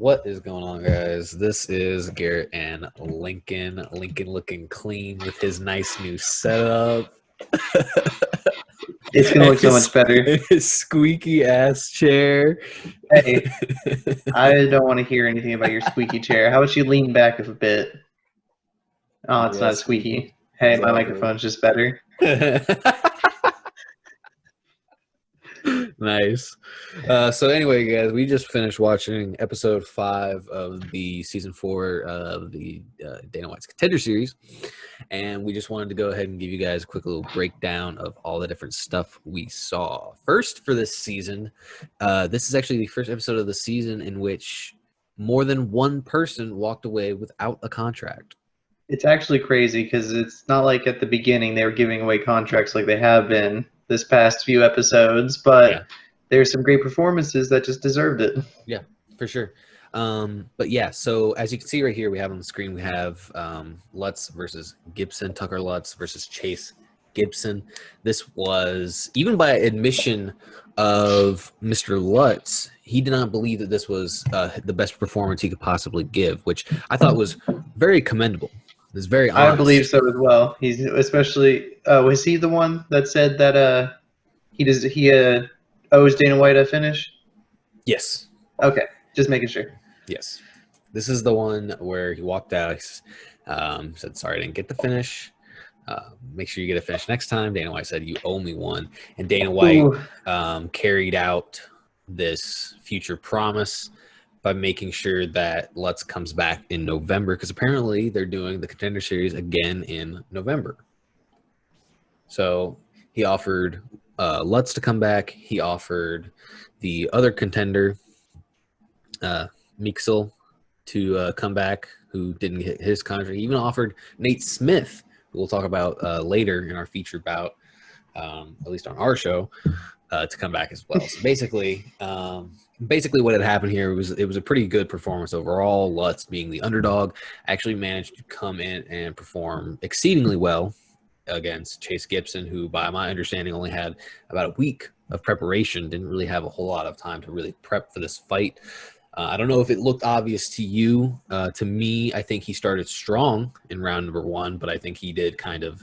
What is going on, guys? This is Garrett and Lincoln. Lincoln looking clean with his nice new setup. It's going to look so much better. His squeaky ass chair. Hey, I don't want to hear anything about your squeaky chair. How about you lean back a bit? Oh, it's not squeaky. Hey, Exactly. my microphone's just better. Nice. So anyway, guys, we just finished watching episode 5 of the season 4 of the Dana White's Contender series, and we just wanted to go ahead and give you guys a quick little breakdown of all the different stuff we saw. First, for this season, this is actually the first episode of the season in which more than one person walked away without a contract. It's actually crazy because it's not like at the beginning they were giving away contracts like they have been this past few episodes, but there's some great performances that just deserved it. Yeah, for sure. But yeah, so as you can see right here, we have on the screen, we have Lutz versus Gibson, Tucker Lutz versus Chase Gibson. This was, even by admission of Mr. Lutz, he did not believe that this was the best performance he could possibly give, which I thought was very commendable. It's very honest. I believe so as well. He's especially was he the one that said that he owes Dana White a finish? Yes. Okay, just making sure. Yes. This is the one where he walked out. He said, "Sorry, I didn't get the finish. Make sure you get a finish next time." Dana White said, "You owe me one." And Dana White carried out this future promise by making sure that Lutz comes back in November, because apparently they're doing the Contender Series again in November. So he offered Lutz to come back. He offered the other contender, Mixel, to come back, who didn't get his contract. He even offered Nate Smith, who we'll talk about later in our feature bout, at least on our show, to come back as well. So basically what had happened here was it was a pretty good performance overall. Lutz, being the underdog, actually managed to come in and perform exceedingly well against Chase Gibson, who, by my understanding, only had about a week of preparation, didn't really have a whole lot of time to really prep for this fight. I don't know if it looked obvious to you. To me, I think he started strong in round number 1, but I think he did kind of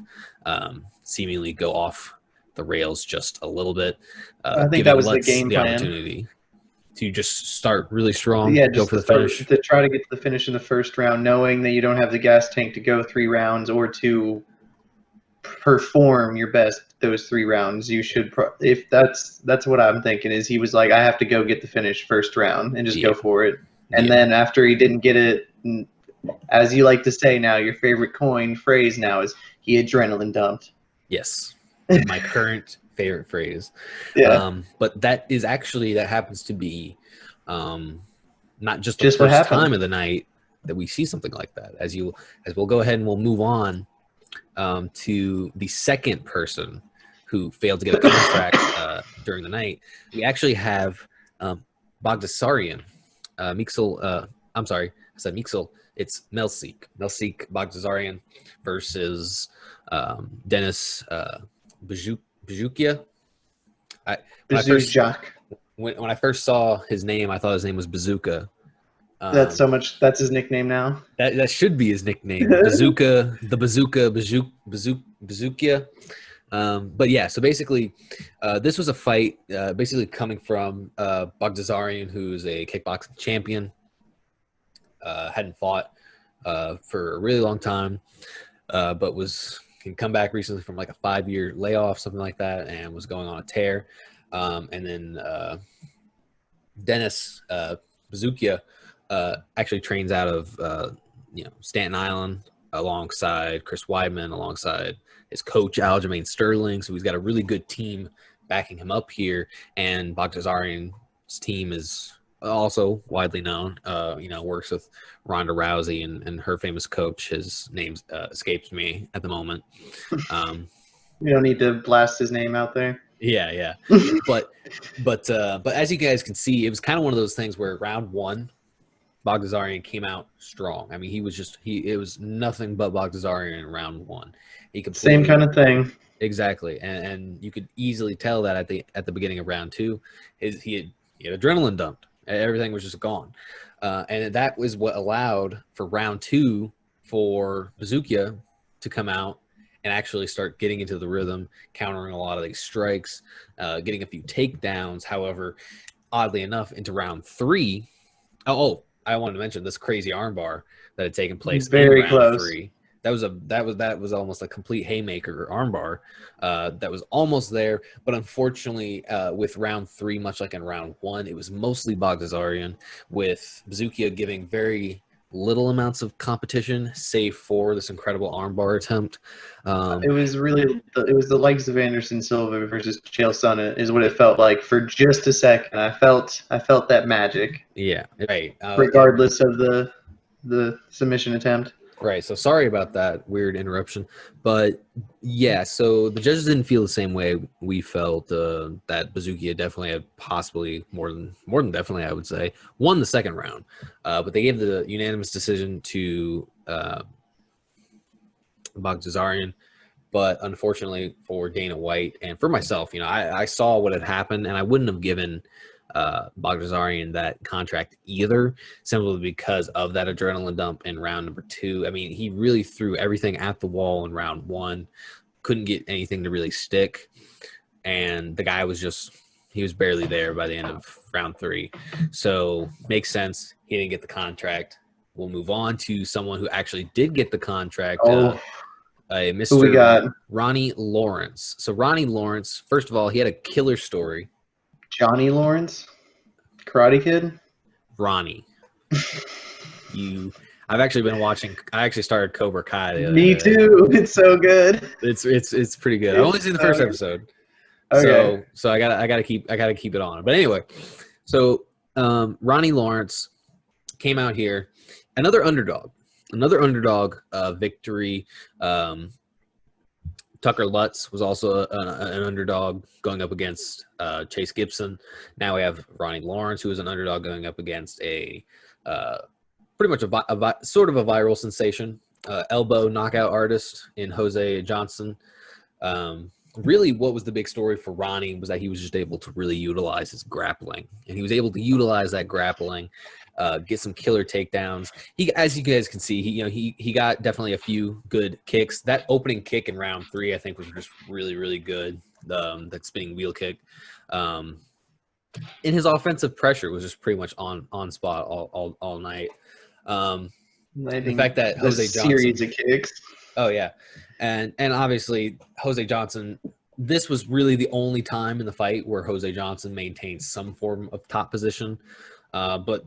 seemingly go off the rails just a little bit. I think that was the game plan. Opportunity to just start really strong, go for the finish. To try to get to the finish in the first round, knowing that you don't have the gas tank to go 3 rounds or to perform your best those 3 rounds. You should, if that's what I'm thinking, is he was like, I have to go get the finish first round and just go for it. And then after he didn't get it, as you like to say now, your favorite coined phrase now is he adrenaline dumped. Yes, my current favorite phrase. But that happens to be not just the first time of the night that we see something like that. As we'll go ahead and we'll move on to the second person who failed to get a contract during the night. We actually have Bogdasarian, Mixel. I'm sorry, I said Mixel. It's Melsik Bogdasarian versus Dennis Zucchia. When I first saw his name, I thought his name was Bazooka. That's his nickname now. That should be his nickname, Bazooka, Bazookia. But yeah, so basically, this was a fight basically coming from Bogdasarian, who's a kickboxing champion, hadn't fought for a really long time, but can come back recently from like a 5-year layoff, something like that, and was going on a tear. And then Dennis Zucchia actually trains out of Staten Island alongside Chris Weidman, alongside his coach Aljamain Sterling. So he's got a really good team backing him up here. And Bogdasarian's team is also widely known. Works with Ronda Rousey and her famous coach. His name escapes me at the moment. You don't need to blast his name out there. Yeah. but as you guys can see, it was kind of one of those things where round 1, Bogdasarian came out strong. I mean, it was nothing but Bogdasarian in round 1. Same kind of thing. Exactly, and you could easily tell that at the beginning of round 2, he had adrenaline dumped. Everything was just gone. And that was what allowed for round 2 for Zucchia to come out and actually start getting into the rhythm, countering a lot of these strikes, getting a few takedowns. However, oddly enough, into round 3, I wanted to mention this crazy armbar that had taken place Very in round close. 3. That was almost a complete haymaker armbar that was almost there, but unfortunately, with round 3, much like in round 1, it was mostly Bogdasarian, with Zucchia giving very little amounts of competition, save for this incredible armbar attempt. It was the likes of Anderson Silva versus Chael Sonnen is what it felt like for just a second. I felt that magic. Yeah, right. Regardless of the submission attempt. Right. So sorry about that weird interruption, but yeah. So the judges didn't feel the same way we felt. That Bazookia definitely had possibly more than definitely, I would say, won the second round. But they gave the unanimous decision to Bogdasarian. But unfortunately for Dana White and for myself, I saw what had happened, and I wouldn't have given Bogdasarian that contract either, simply because of that adrenaline dump in round number 2. I mean, he really threw everything at the wall in round 1, couldn't get anything to really stick, and the guy was barely there by the end of round 3. So makes sense. He didn't get the contract. We'll move on to someone who actually did get the contract. Mr. Who we got? Ronnie Lawrence. So Ronnie Lawrence, first of all, he had a killer story. Johnny Lawrence, Karate Kid. Ronnie, I've actually been watching. I actually started Cobra Kai. Me too. It's so good. It's pretty good. I've only seen the first episode, Okay. so I gotta keep it on. But anyway, so Ronnie Lawrence came out here, another underdog victory. Tucker Lutz was also an underdog going up against Chase Gibson. Now we have Ronnie Lawrence, who is an underdog going up against a pretty much sort of a viral sensation, elbow knockout artist in Jose Johnson. Really, what was the big story for Ronnie was that he was just able to really utilize his grappling, and he was able to utilize that grappling, get some killer takedowns. He, as you guys can see, he got definitely a few good kicks. That opening kick in round 3, I think, was just really, really good. That spinning wheel kick. And his offensive pressure was just pretty much on spot all night. The fact that Jose Johnson, series of kicks. Oh yeah, and obviously Jose Johnson. This was really the only time in the fight where Jose Johnson maintained some form of top position. But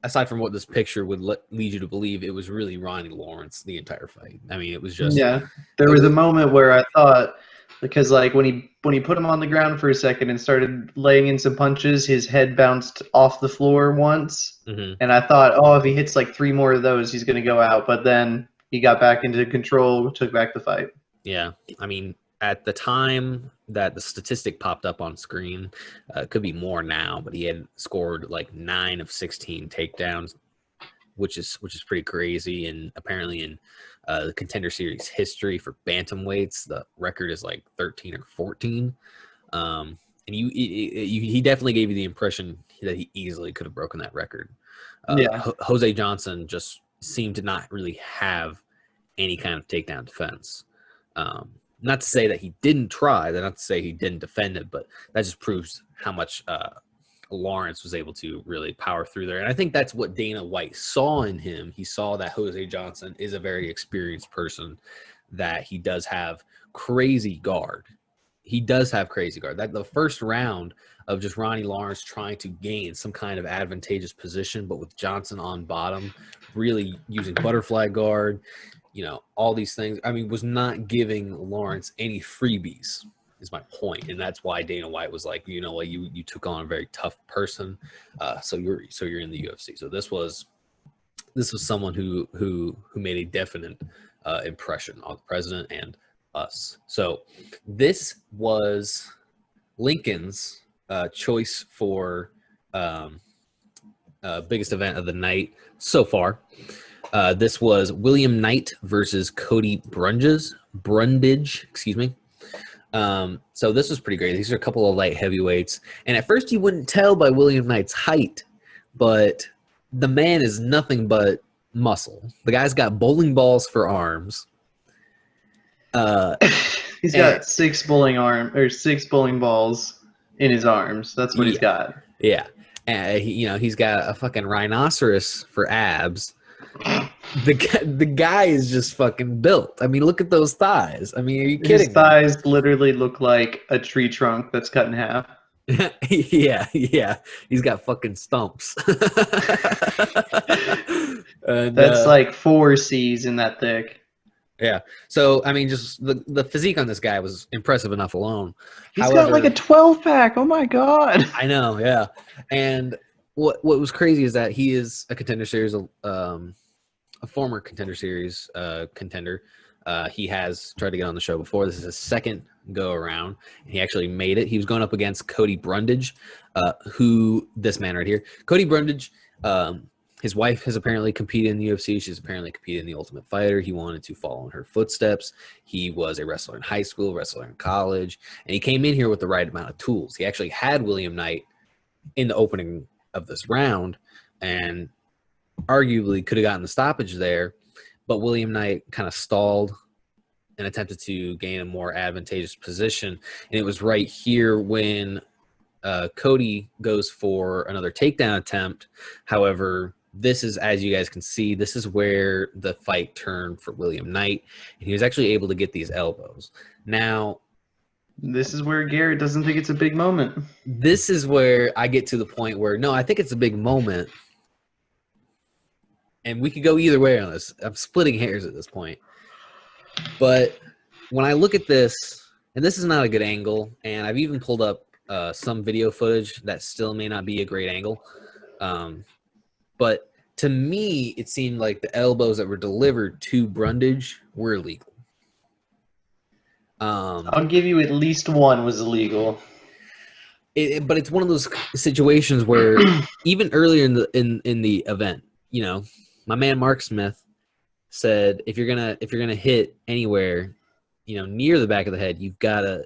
aside from what this picture would lead you to believe, it was really Ronnie Lawrence the entire fight. I mean, it was just There was a moment where I thought, because like when he put him on the ground for a second and started laying in some punches, his head bounced off the floor once, and I thought, oh, if he hits like 3 more of those, he's going to go out. But then he got back into control, took back the fight. Yeah, I mean, at the time that the statistic popped up on screen, it could be more now, but he had scored like 9 of 16 takedowns, which is pretty crazy. And apparently in the Contender Series history for bantamweights, the record is like 13 or 14. And he definitely gave you the impression that he easily could have broken that record. Jose Johnson just seemed to not really have any kind of takedown defense. Not to say that he didn't try, not to say he didn't defend it, but that just proves how much Lawrence was able to really power through there. And I think that's what Dana White saw in him. He saw that Jose Johnson is a very experienced person, that he does have crazy guard. That the first round of just Ronnie Lawrence trying to gain some kind of advantageous position, but with Johnson on bottom, really using butterfly guard, all these things, I mean, was not giving Lawrence any freebies, is my point. And that's why Dana White was like, you know what, you took on a very tough person, so you're in the UFC. So this was someone who made a definite impression on the president and us. So this was Lincoln's choice for biggest event of the night so far. This was William Knight versus Cody Brundage, excuse me. So this was pretty great. These are a couple of light heavyweights. And at first you wouldn't tell by William Knight's height, but the man is nothing but muscle. The guy's got bowling balls for arms. He's got 6 bowling balls in his arms. That's what he's got. Yeah. He's got a fucking rhinoceros for abs. The guy is just fucking built. I mean, look at those thighs. I mean, are you kidding me? His thighs literally look like a tree trunk that's cut in half. Yeah. He's got fucking stumps. And, that's like 4 C's in that thick. Yeah. So, I mean, just the physique on this guy was impressive enough alone. He's got like a 12-pack. Oh, my God. I know, yeah. And what was crazy is that he is a Contender Series, a former Contender Series contender. He has tried to get on the show before. This is his second go-around. He actually made it. He was going up against Cody Brundage, who this man right here. Cody Brundage, his wife has apparently competed in the UFC. She's apparently competed in the Ultimate Fighter. He wanted to follow in her footsteps. He was a wrestler in high school, wrestler in college, and he came in here with the right amount of tools. He actually had William Knight in the opening of this round and arguably could have gotten the stoppage there, but William Knight kind of stalled and attempted to gain a more advantageous position. And it was right here when Cody goes for another takedown attempt. However, this is, as you guys can see, this is where the fight turned for William Knight, and he was actually able to get these elbows. Now, this is where Garrett doesn't think it's a big moment. This is where I get to the point where, no, I think it's a big moment. And we could go either way on this. I'm splitting hairs at this point. But when I look at this, and this is not a good angle, and I've even pulled up some video footage that still may not be a great angle. But to me, it seemed like the elbows that were delivered to Brundage were illegal. I'll give you at least one was illegal. But it's one of those situations where even earlier in the event, you know, my man Mark Smith said if you're gonna hit anywhere, you know, near the back of the head, you've gotta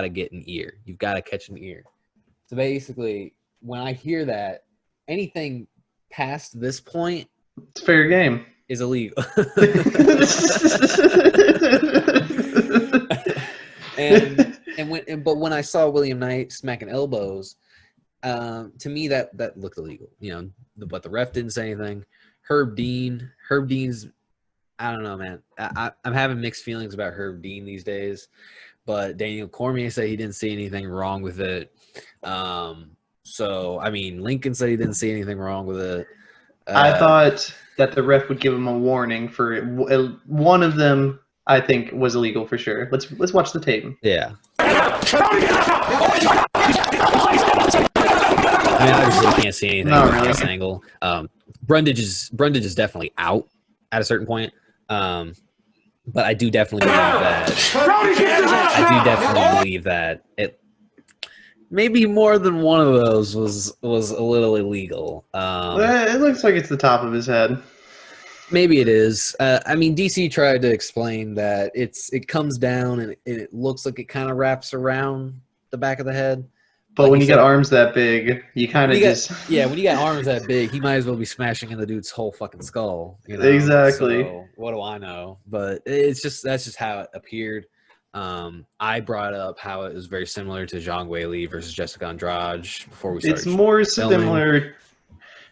get an ear. You've gotta catch an ear. So basically, when I hear that, anything past this point, it's fair game, is illegal. But when I saw William Knight smacking elbows, to me that looked illegal. You know, but the ref didn't say anything. Herb Dean's, I don't know, man. I'm having mixed feelings about Herb Dean these days, but Daniel Cormier said he didn't see anything wrong with it. So I mean, Lincoln said he didn't see anything wrong with it. I thought that the ref would give him a warning for one of them. I think was illegal for sure. Let's watch the tape. Yeah. I mean, obviously you can't see anything from this angle. Brundage is definitely out at a certain point. But I do definitely believe that it maybe more than one of those was a little illegal. It looks like it's the top of his head. Maybe it is. I mean, DC tried to explain that it comes down and it looks like it kind of wraps around the back of the head. But when you got arms that big, you kind of just... Yeah, when you got arms that big, he might as well be smashing in the dude's whole fucking skull. You know? Exactly. So, what do I know? But that's just how it appeared. I brought up how it was very similar to Zhang Weili versus Jessica Andrade before we started.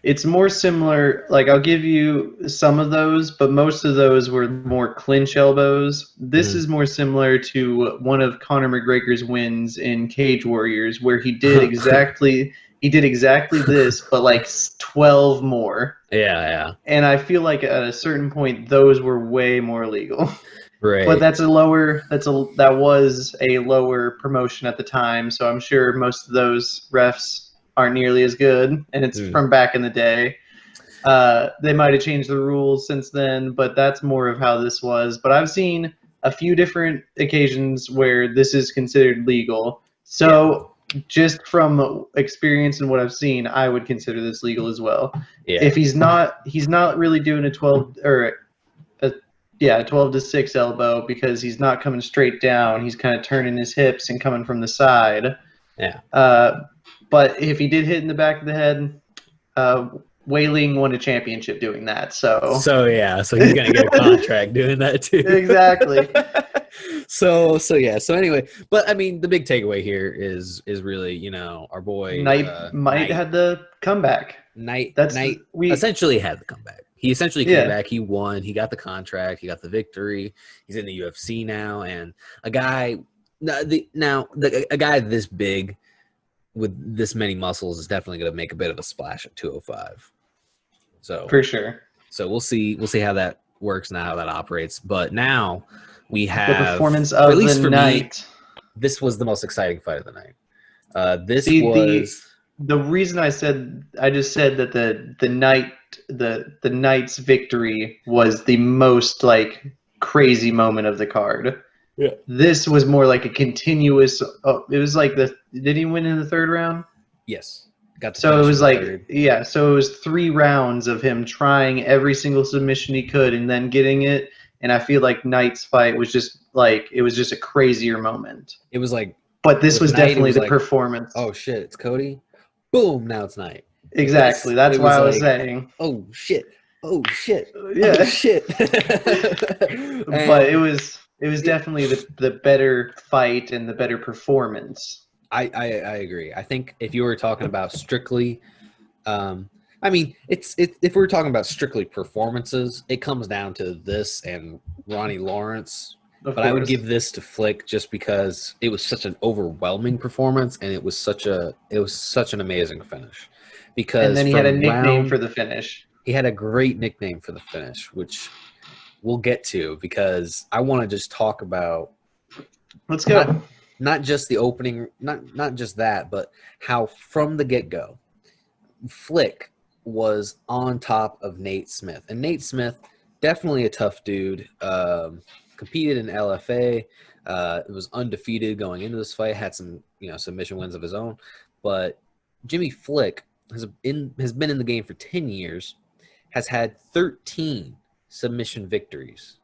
It's more similar. Like, I'll give you some of those, but most of those were more clinch elbows. This is more similar to one of Conor McGregor's wins in Cage Warriors, where he did exactly this, but like 12 more. Yeah. And I feel like at a certain point, those were way more legal. Right. But that was a lower promotion at the time, so I'm sure most of those refs aren't nearly as good, and it's from back in the day. They might have changed the rules since then, but that's more of how this was. But I've seen a few different occasions where this is considered legal. So just from experience and what I've seen, I would consider this legal as well. Yeah. If he's not really doing a 12 to 6 elbow, because he's not coming straight down. He's kind of turning his hips and coming from the side. Yeah. But if he did hit in the back of the head, Wailing won a championship doing that. So yeah, so he's gonna get a contract doing that too. Exactly. So anyway, but I mean, the big takeaway here is really, you know, our boy Knight might have the comeback. Knight We essentially had the comeback. He essentially came Yeah. back. He won. He got the contract. He got the victory. He's in the UFC now, and a guy a guy this big with this many muscles is definitely going to make a bit of a splash at 205. So for sure. So we'll see how that works and how that operates. But now we The have performance or at of least the for night. me, this was the most exciting fight of the night. The reason I just said that the Knight's victory was the most like crazy moment of the card. Yeah. This was more like a continuous. It was like did he win in the third round? Yes. Got to So it was like third. yeah. So it was 3 rounds of him trying every single submission he could and then getting it. And I feel like Knight's fight was just like it was just a crazier moment. It was like. But this was Knight, definitely the like, performance. Oh shit! It's Cody. Boom! Now it's Knight. Exactly. That's why I was saying. Oh shit! Oh shit! Yeah. Oh shit! But it was definitely the better fight and the better performance. I agree. I think if you were talking about strictly, I mean, if we're talking about strictly performances, it comes down to this and Ronnie Lawrence. But I would give this to Flick just because it was such an overwhelming performance and it was such an amazing finish. Because and then he had a nickname for the finish. He had a great nickname for the finish, which we'll get to because I want to just talk about. Let's go. Not just the opening, not just that, but how from the get-go, Flick was on top of Nate Smith. And Nate Smith, definitely a tough dude. Competed in LFA, was undefeated going into this fight, had some submission wins of his own, but Jimmy Flick has been in the game for 10 years, has had 13 submission victories.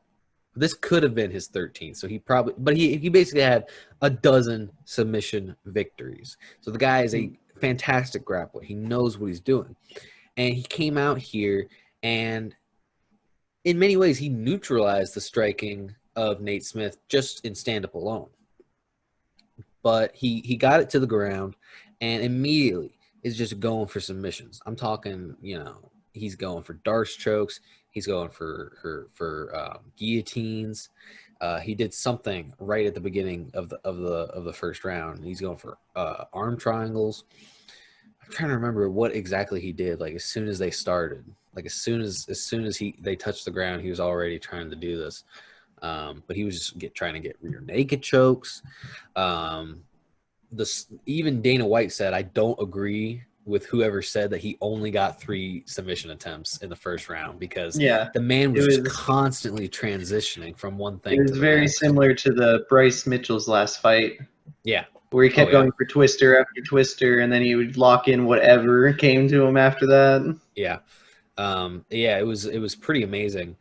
This could have been his 13th, so he basically had a dozen submission victories. So the guy is a fantastic grappler. He knows what he's doing, and he came out here and in many ways he neutralized the striking of Nate Smith just in stand-up alone. But he got it to the ground and immediately is just going for submissions. I'm talking, he's going for Darce chokes. He's going for guillotines. He did something right at the beginning of the first round. He's going for arm triangles. I'm trying to remember what exactly he did. Like as soon as they started, like as soon as they touched the ground, he was already trying to do this. But he was just trying to get rear naked chokes. Even Dana White said, I don't agree with whoever said that he only got 3 submission attempts in the first round because the man was just constantly transitioning from one thing to the next. It was very similar to the Bryce Mitchell's last fight. Yeah. Where he kept going for twister after twister, and then he would lock in whatever came to him after that. Yeah. It was pretty amazing.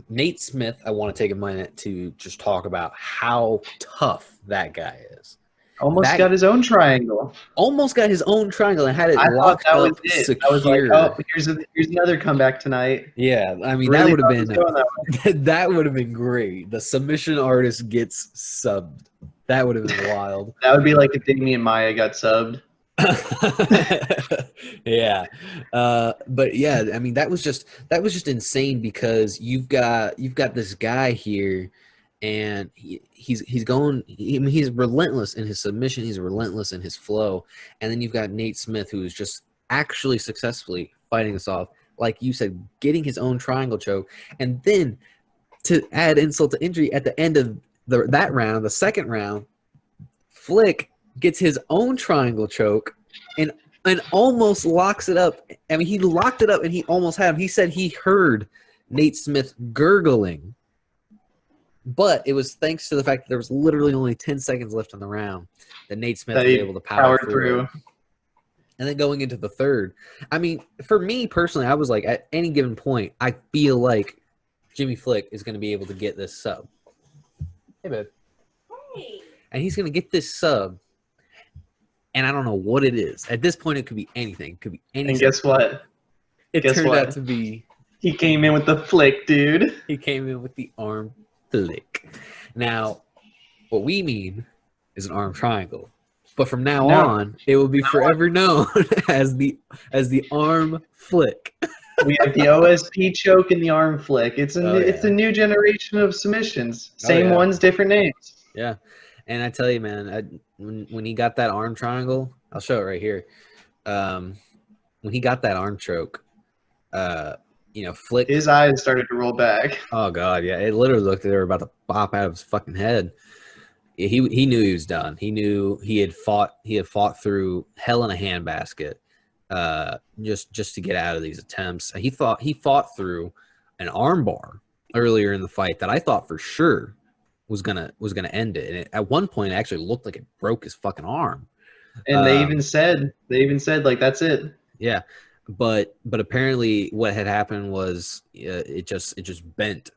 Nate Smith, I want to take a minute to just talk about how tough that guy is. Almost got his own triangle. And had it locked up secure. I was like, oh, here's another comeback tonight. Yeah, I mean, really that would have been great. The submission artist gets subbed. That would have been wild. That would be like if Damian Maia got subbed. Yeah. But yeah, I mean, that was just insane because you've got this guy here and he's relentless in his submission. He's relentless in his flow. And then you've got Nate Smith, who is just actually successfully fighting this off. Like you said, getting his own triangle choke. And then to add insult to injury at the end of that round, the second round, Flick gets his own triangle choke and almost locks it up. I mean, he locked it up and he almost had him. He said he heard Nate Smith gurgling. But it was thanks to the fact that there was literally only 10 seconds left in the round that Nate Smith was able to power through. And then going into the third, I mean, for me personally, I was like, at any given point, I feel like Jimmy Flick is going to be able to get this sub. Hey, babe. Hey. And he's going to get this sub, and I don't know what it is. At this point, it could be anything. It could be anything. And guess what? It Guess turned what? out to be He came in with the flick, dude. he came in with the arm flick. Now, what we mean is an arm triangle. But from now No. on, it will be forever known as the arm flick. We have the OSP choke and the arm flick. It's Oh, it's a yeah. new generation of submissions. Oh, Same yeah. ones, different names. Yeah. And I tell you, man, when he got that arm triangle, I'll show it right here. When he got that arm choke, Flick. His eyes started to roll back. Oh God, yeah, it literally looked like they were about to pop out of his fucking head. He knew he was done. He knew he had fought through hell in a handbasket, just to get out of these attempts. He fought through an armbar earlier in the fight that I thought for sure was gonna end it. And at one point, it actually looked like it broke his fucking arm. And they even said like, that's it. Yeah, but apparently what had happened was it just bent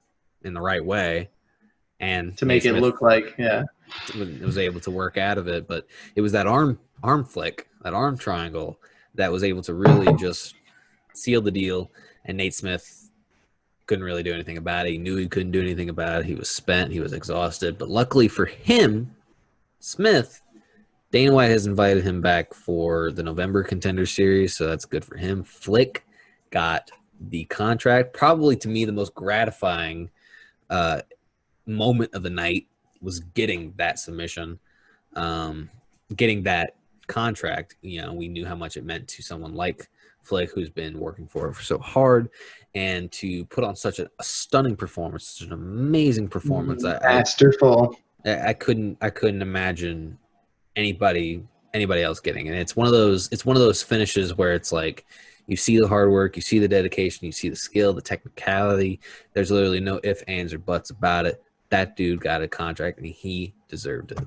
in the right way, and To make it look like, yeah. It was able to work out of it. But it was that arm flick, that arm triangle, that was able to really just seal the deal. And Nate Smith couldn't really do anything about it. He knew he couldn't do anything about it. He was spent. He was exhausted. But luckily for him, Smith, Dana White has invited him back for the November Contender Series, so that's good for him. Flick got the contract. Probably to me the most gratifying moment of the night was getting that submission, getting that contract. We knew how much it meant to someone like Flick, who's been working for it so hard, and to put on such a stunning performance, such an amazing performance. Masterful. I couldn't imagine anybody else getting it. And it's one of those finishes where it's like you see the hard work, you see the dedication, you see the skill, the technicality. There's literally no ifs, ands, or buts about it. That dude got a contract and he deserved it.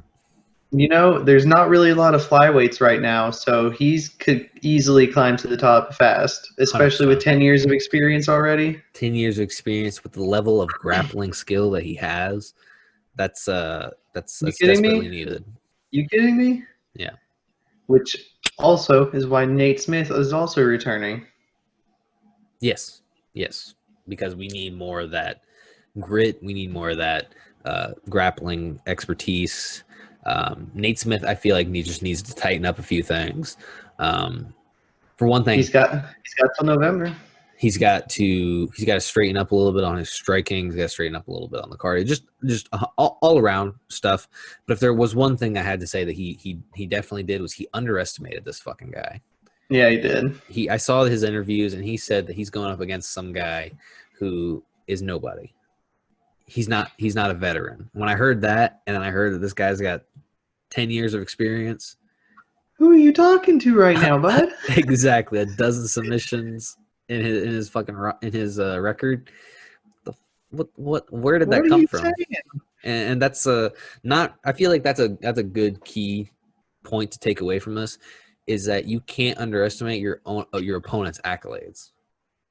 There's not really a lot of flyweights right now, so he could easily climb to the top fast, especially 100%. with 10 years of experience already. 10 years of experience with the level of grappling skill that he has. That's desperately needed. You kidding me? Yeah. Which also is why Nate Smith is also returning. Yes. Because we need more of that grit. We need more of that grappling expertise. Nate Smith, I feel like he just needs to tighten up a few things. For one thing, he's got till November. He's got to straighten up a little bit on his striking. He's got to straighten up a little bit on the cardio. Just all around stuff. But if there was one thing I had to say that he definitely did, was he underestimated this fucking guy. Yeah, he did. I saw his interviews, and he said that he's going up against some guy who is nobody. He's not a veteran. When I heard that, and then I heard that this guy's got 10 years of experience. Who are you talking to right now, bud? Exactly, 12 submissions in his record. Where did that come from? And that's not. I feel like that's a good key point to take away from this, is that you can't underestimate your opponent's accolades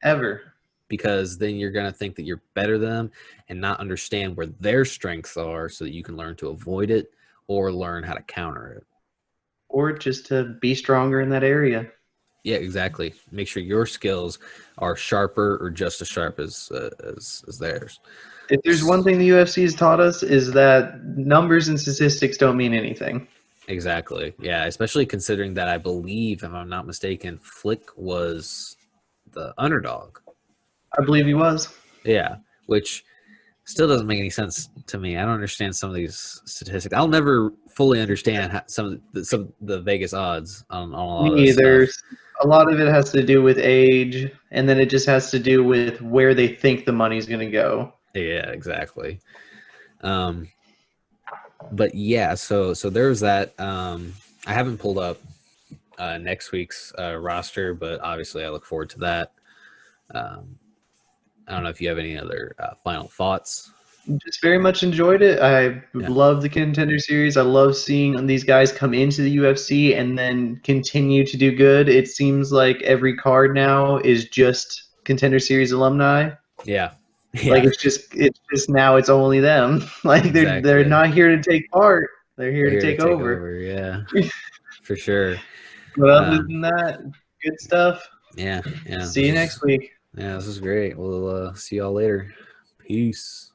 ever, because then you're gonna think that you're better than them and not understand where their strengths are, so that you can learn to avoid it or learn how to counter it, or just to be stronger in that area. Yeah, exactly. Make sure your skills are sharper or just as sharp as theirs. If there's one thing the UFC has taught us, is that numbers and statistics don't mean anything. Exactly. Yeah, especially considering that I believe, if I'm not mistaken, Flick was the underdog. I believe he was. Yeah, which still doesn't make any sense to me. I don't understand some of these statistics. I'll never fully understand how some of the Vegas odds on all of this stuff. A lot of it has to do with age, and then it just has to do with where they think the money's going to go. Yeah, exactly. But yeah, so there's that. I haven't pulled up next week's roster, but obviously I look forward to that. I don't know if you have any other final thoughts. Just very much enjoyed it. I love the Contender Series. I love seeing these guys come into the UFC and then continue to do good. It seems like every card now is just Contender Series alumni. Yeah. Like it's just now it's only them. Like they're not here to take part. They're here to take over. Yeah, for sure. But other than that, good stuff. Yeah. See you next week. Yeah, this is great. We'll see y'all later. Peace.